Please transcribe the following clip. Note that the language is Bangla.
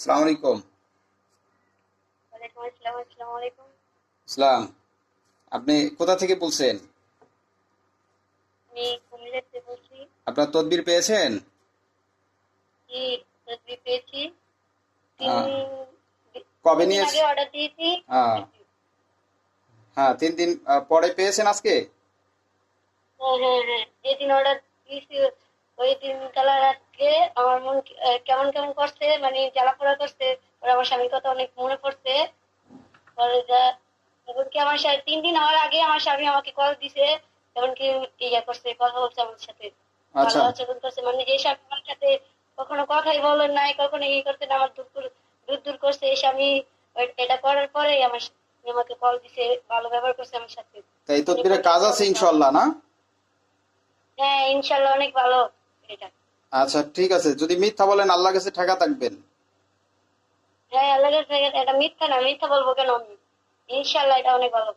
আসসালামু আলাইকুম। ওয়ালাইকুম আসসালাম। আসসালামু আলাইকুম। ইসলাম, আপনি কোথা থেকে বলছেন? আমি কুমিল্লা থেকে বলছি। আপনার তদবির পেয়েছেন? কি তদবির পেয়েছি? তিন আহ, কবে তিন দিন নিয়ে আগে অর্ডার দিয়েছি। আহ, হ্যাঁ, 3 দিন পরে পেয়েছেন আজকে? হ্যাঁ হ্যাঁ হ্যাঁ, যেদিন অর্ডার দিয়েছি ওই দিন কালা রাত্রে আমার মন কেমন কেমন করছে, মানে জ্বালাপোড়া করছে। পরে আমার স্বামীর কথা অনেক মনে পড়ছে। পরে এমনকি আমার সাথে 3 দিন হওয়ার আগে আমার স্বামী আমাকে কল দিছে। এমনকি ইয়ে করছে, কথা বলছে আমার সাথে, ভালো আচ্ছা। আচরণ করছে। মানে যে স্বামী আমার সাথে কখনো কথাই বলেন নাই, কখনো ই করতে না, আমার দূর দূর করছে এই স্বামী। এটা করার পরে আমার স্বামী আমাকে কল দিছে, ভালো ব্যবহার করছে আমার সাথে। তা এই উনি তদবিরে বলছে কাজ যে আছে অনেক ভালো। ইনশাল্লাহ, না? হ্যাঁ, ইনশাল্লাহ অনেক ভালো এটা। আচ্ছা, ঠিক আছে। যদি মিথ্যা বলেন আল্লাহ কাছে ঠেকা থাকবেন। হ্যাঁ, আল্লাহ এটা মিথ্যা না, মিথ্যা বলবো কেন আমি? ইনশাল্লাহ এটা অনেক ভালো।